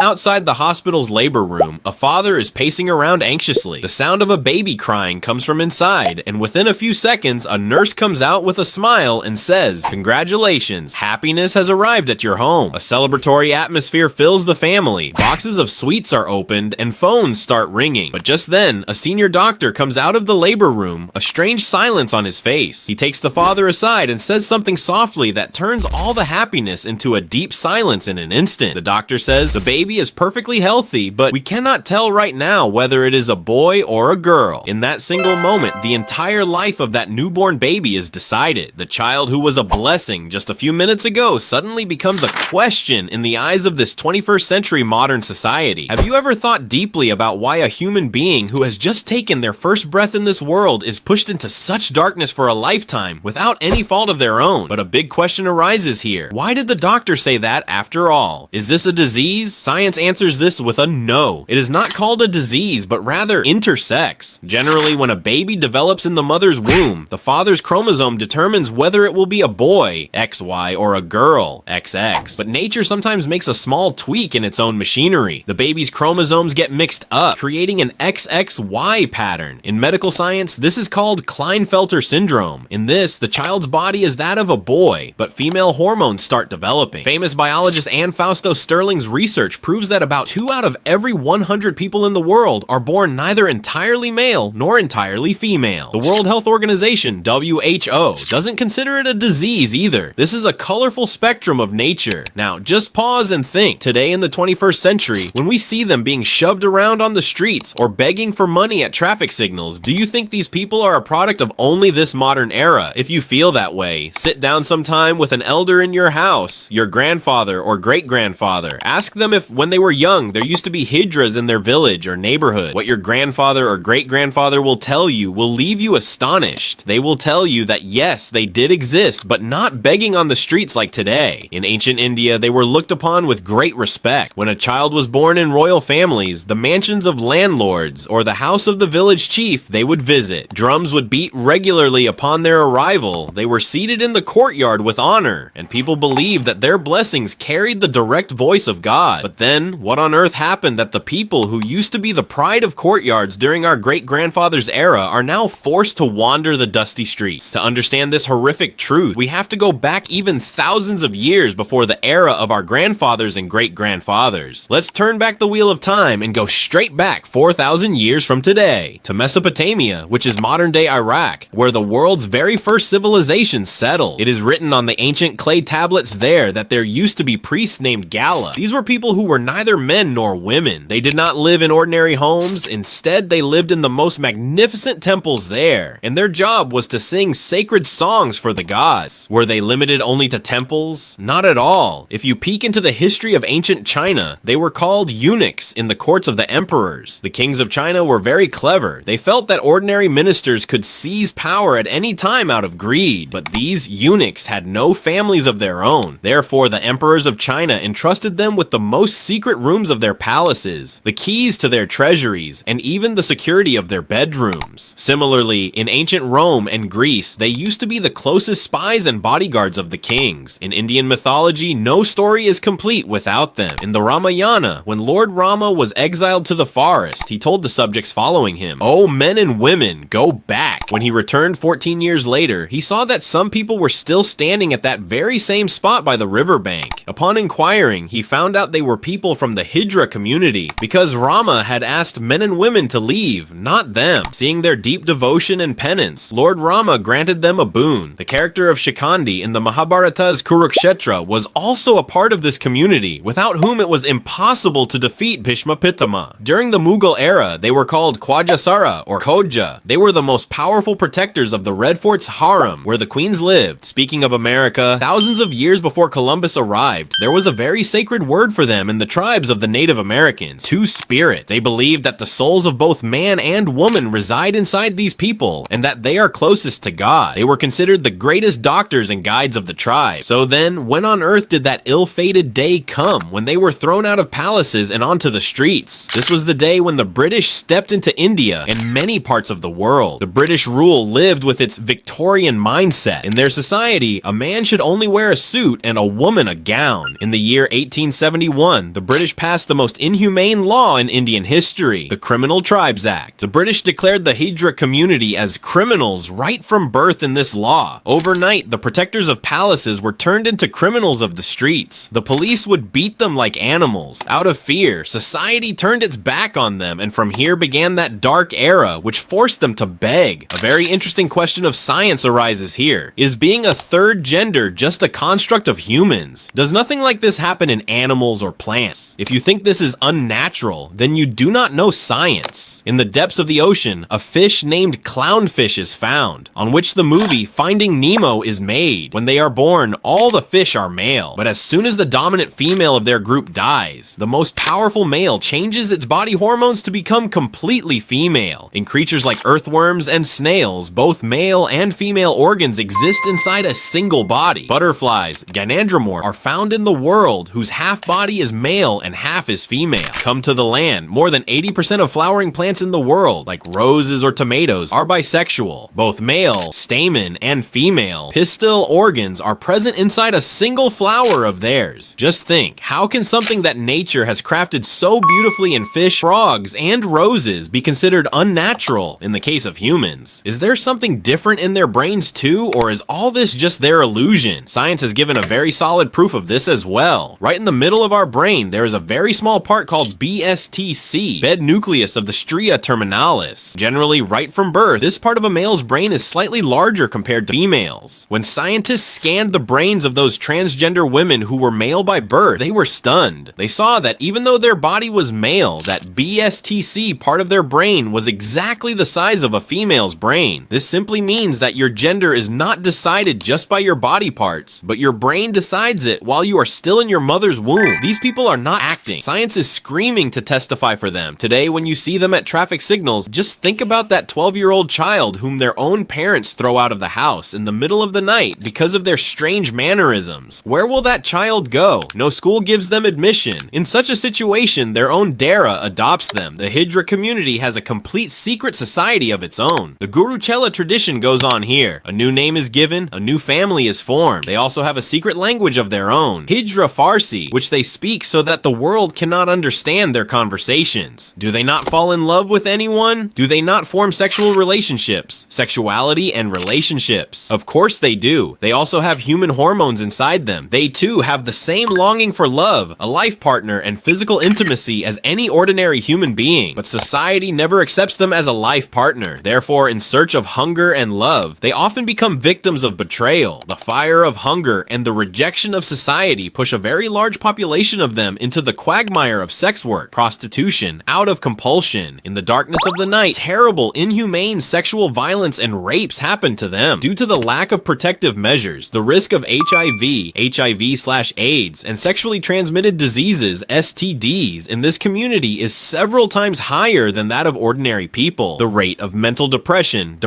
outside the hospital's labor room, a father is pacing around anxiously. The sound of a baby crying comes from inside, and within a few seconds, a nurse comes out with a smile and says, "Congratulations, happiness has arrived at your home." A celebratory atmosphere fills the family. Boxes of sweets are opened, and phones start ringing. But just then, a senior doctor comes out of the labor room, a strange silence on his face. He takes the father aside and says something softly that turns all the happiness into a deep silence in an instant. The doctor says, "The baby is perfectly healthy, but we cannot tell right now whether it is a boy or a girl." In that single moment, the entire life of that newborn baby is decided. The child who was a blessing just a few minutes ago suddenly becomes a question in the eyes of this 21st century modern society. Have you ever thought deeply about why a human being who has just taken their first breath in this world is pushed into such darkness for a lifetime without any fault of their own? But a big question arises here. Why did the doctor say that after all? Is this a disease? Science answers this with a no. It is not called a disease, but rather intersex. Generally, when a baby develops in the mother's womb, the father's chromosome determines whether it will be a boy, XY, or a girl, XX. But nature sometimes makes a small tweak in its own machinery. The baby's chromosomes get mixed up, creating an XXY pattern. In medical science, this is called Klinefelter syndrome. In this, the child's body is that of a boy, but female hormones start developing. Famous biologist Anne Fausto Sterling's research proves that about 2 out of every 100 people in the world are born neither entirely male nor entirely female. The World Health Organization, WHO, doesn't consider it a disease either. This is a colorful spectrum of nature. Now, just pause and think. Today in the 21st century, when we see them being shoved around on the streets or begging for money at traffic signals, do you think these people are a product of only this modern era? If you feel that way, sit down sometime with an elder in your house, your grandfather or great-grandfather. Ask them if, when they were young, there used to be Hijras in their village or neighborhood. What your grandfather or great-grandfather will tell you will leave you astonished. They will tell you that yes, they did exist, but not begging on the streets like today. In ancient India, they were looked upon with great respect. When a child was born in royal families, the mansions of landlords or the house of the village chief they would visit. Drums would beat regularly upon their arrival. They were seated in the courtyard with honor, and people believed that their blessings carried the direct voice of God. But then, what on earth happened that the people who used to be the pride of courtyards during our great-grandfather's era are now forced to wander the dusty streets? To understand this horrific truth, we have to go back even thousands of years before the era of our grandfathers and great-grandfathers. Let's turn back the wheel of time and go straight back 4,000 years from today, to Mesopotamia, which is modern-day Iraq, where the world's very first civilization settled. It is written on the ancient clay tablets there that there used to be priests named Gala. These were people who were neither men nor women. They did not live in ordinary homes. Instead, they lived in the most magnificent temples there, and their job was to sing sacred songs for the gods. Were they limited only to temples? Not at all. If you peek into the history of ancient China, they were called eunuchs in the courts of the emperors. The kings of China were very clever. They felt that ordinary ministers could seize power at any time out of greed, but these eunuchs had no families of their own. Therefore, the emperors of China entrusted them with the most secret rooms of their palaces, the keys to their treasuries, and even the security of their bedrooms. Similarly, in ancient Rome and Greece, they used to be the closest spies and bodyguards of the kings. In Indian mythology, no story is complete without them. In the Ramayana, when Lord Rama was exiled to the forest, he told the subjects following him, "Oh, men and women, go back." When he returned 14 years later, he saw that some people were still standing at that very same spot by the riverbank. Upon inquiring, he found out they were people from the Hijra community, because Rama had asked men and women to leave, not them. Seeing their deep devotion and penance, Lord Rama granted them a boon. The character of Shikandi in the Mahabharata's Kurukshetra was also a part of this community, without whom it was impossible to defeat Bhishma Pitama. During the Mughal era, they were called Khwajasara or Khoja. They were the most powerful protectors of the Red Fort's harem, where the queens lived. Speaking of America, thousands of years before Columbus arrived, there was a very sacred word for them in the tribes of the Native Americans: two-spirit. They believed that the souls of both man and woman reside inside these people, and that they are closest to God. They were considered the greatest doctors and guides of the tribe. So then, when on earth did that ill-fated day come when they were thrown out of palaces and onto the streets? This was the day when the British stepped into India and many parts of the world. The British rule lived with its Victorian mindset. In their society, a man should only wear a suit and a woman a gown. In the year 1871, the the British passed the most inhumane law in Indian history, the Criminal Tribes Act. The British declared the Hijra community as criminals right from birth in this law. Overnight, the protectors of palaces were turned into criminals of the streets. The police would beat them like animals. Out of fear, society turned its back on them, and from here began that dark era, which forced them to beg. A very interesting question of science arises here. Is being a third gender just a construct of humans? Does nothing like this happen in animals or plants? If you think this is unnatural, then you do not know science. In the depths of the ocean, a fish named clownfish is found, on which the movie Finding Nemo is made. When they are born, all the fish are male, but as soon as the dominant female of their group dies, the most powerful male changes its body hormones to become completely female. In creatures like earthworms and snails, both male and female organs exist inside a single body. Butterflies, gynandromorph, are found in the world whose half body is male and half is female. Come to the land, more than 80% of flowering plants in the world, like roses or tomatoes, are bisexual. Both male, stamen, and female pistil organs are present inside a single flower of theirs. Just think, how can something that nature has crafted so beautifully in fish, frogs, and roses be considered unnatural in the case of humans? Is there something different in their brains too, or is all this just their illusion? Science has given a very solid proof of this as well. Right in the middle of our brain, there is a very small part called BSTC, bed nucleus of the stria terminalis. Generally, right from birth, this part of a male's brain is slightly larger compared to females. When scientists scanned the brains of those transgender women who were male by birth, they were stunned. They saw that even though their body was male, that BSTC part of their brain was exactly the size of a female's brain. This simply means that your gender is not decided just by your body parts, but your brain decides it while you are still in your mother's womb. These people are not acting. Science is screaming to testify for them. Today, when you see them at traffic signals, just think about that 12-year-old child whom their own parents throw out of the house in the middle of the night because of their strange mannerisms. Where will that child go? No school gives them admission. In such a situation, their own Dara adopts them. The Hijra community has a complete secret society of its own. The Guru Chela tradition goes on here. A new name is given, a new family is formed. They also have a secret language of their own, Hijra Farsi, which they speak so that the world cannot understand their conversations. Do they not fall in love with anyone? Do they not form sexual relationships? Sexuality and relationships. Of course they do. They also have human hormones inside them. They too have the same longing for love, a life partner, and physical intimacy as any ordinary human being. But society never accepts them as a life partner. Therefore, in search of hunger and love, they often become victims of betrayal. The fire of hunger and the rejection of society push a very large population of them into the quagmire of sex work, prostitution, out of compulsion. In the darkness of the night, terrible, inhumane sexual violence and rapes happen to them. Due to the lack of protective measures, the risk of HIV, HIV/AIDS, and sexually transmitted diseases, STDs, in this community is several times higher than that of ordinary people. The rate of mental depression,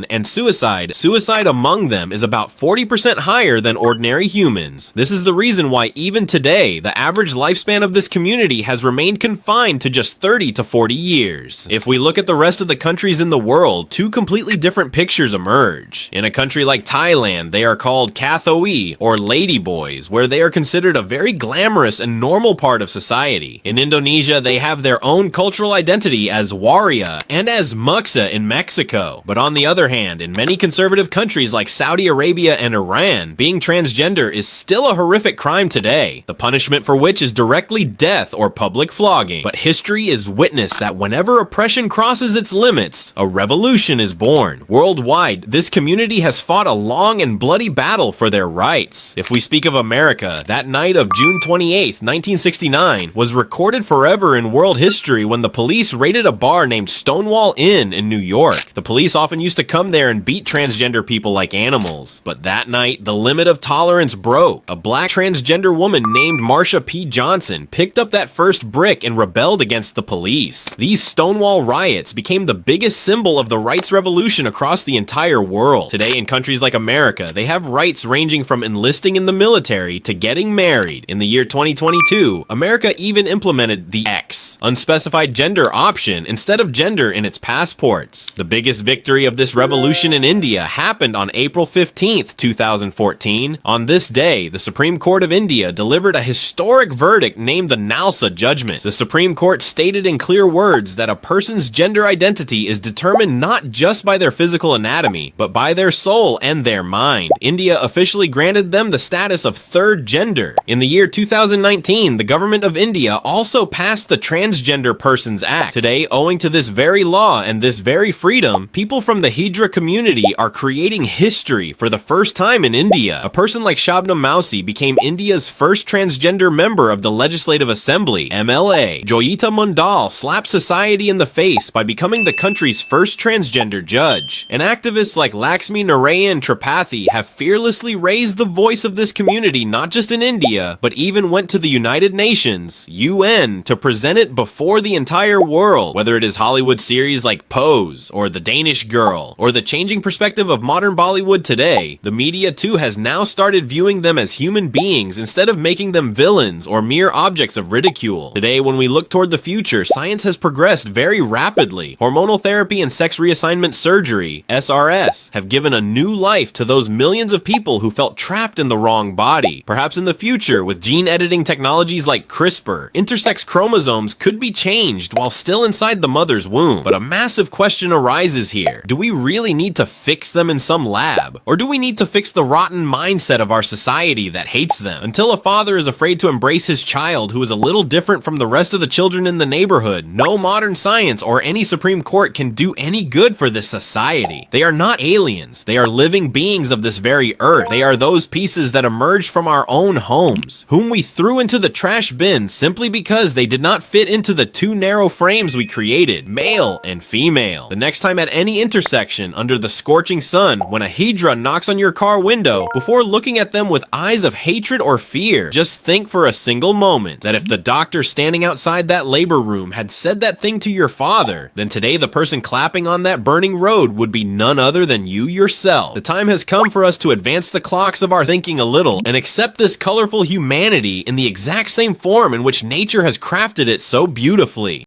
and suicide among them is about 40% higher than ordinary humans. This is the reason why even today, the average lifespan of this community has remained confined to just 30 to 40 years. If we look at the rest of the countries in the world, two completely different pictures emerge. In a country like Thailand, they are called Kathoi, or ladyboys, where they are considered a very glamorous and normal part of society. In Indonesia, they have their own cultural identity as waria and as muksa in Mexico. But on the other hand, in many conservative countries like Saudi Arabia and Iran, being transgender is still a horrific crime today, the punishment for which is directly death or public flogging. But history is witness that whenever oppression crosses its limits, a revolution is born. Worldwide, this community has fought a long and bloody battle for their rights. If we speak of America, that night of June 28, 1969 was recorded forever in world history when the police raided a bar named Stonewall Inn in New York. The police often used to come there and beat transgender people like animals. But that night, the limit of tolerance broke. A black transgender woman named Marsha P. Johnson picked up that first brick and rebelled against the police. These Stonewall riots became the biggest symbol of the rights revolution across the entire world. Today, in countries like America, they have rights ranging from enlisting in the military to getting married. In the year 2022, America even implemented the X, reverence, unspecified gender option instead of gender in its passports. The biggest victory of this revolution in India happened on April 15th, 2014. On this day, the Supreme Court of India delivered a historic verdict named the Nalsa Judgment. The Supreme Court stated in clear words that a person's gender identity is determined not just by their physical anatomy, but by their soul and their mind. India officially granted them the status of third gender. In the year 2019, the government of India also passed the Transgender Persons Act. Today, owing to this very law and this very freedom, people from the Hijra community are creating history for the first time in India. A person like Shabnam Mausi became India's first transgender member of the Legislative Assembly, MLA. Joyita Mundal slapped society in the face by becoming the country's first transgender judge. And activists like Lakshmi Narayan Tripathi have fearlessly raised the voice of this community not just in India, but even went to the United Nations, UN, to present it before the entire world. Whether it is Hollywood series like Pose, or The Danish Girl, or the changing perspective of modern Bollywood today, the media too has now started viewing them as human beings instead of making them villains or mere objects of ridicule. Today, when we look toward the future, science has progressed very rapidly. Hormonal therapy and sex reassignment surgery, SRS, have given a new life to those millions of people who felt trapped in the wrong body. Perhaps in the future, with gene editing technologies like CRISPR, intersex chromosomes could be changed while still inside the mother's womb. But a massive question arises here. Do we really need to fix them in some lab? Or do we need to fix the rotten mindset of our society that hates them? Until a father is afraid to embrace his child who is a little different from the rest of the children in the neighborhood, no modern science or any Supreme Court can do any good for this society. They are not aliens. They are living beings of this very earth. They are those pieces that emerged from our own homes, whom we threw into the trash bin simply because they did not fit into the two narrow frames we created, male and female. The next time at any intersection under the scorching sun, when a Hijra knocks on your car window, before looking at them with eyes of hatred or fear, just think for a single moment that if the doctor standing outside that labor room had said that thing to your father, then today the person clapping on that burning road would be none other than you yourself. The time has come for us to advance the clocks of our thinking a little and accept this colorful humanity in the exact same form in which nature has crafted it so beautifully.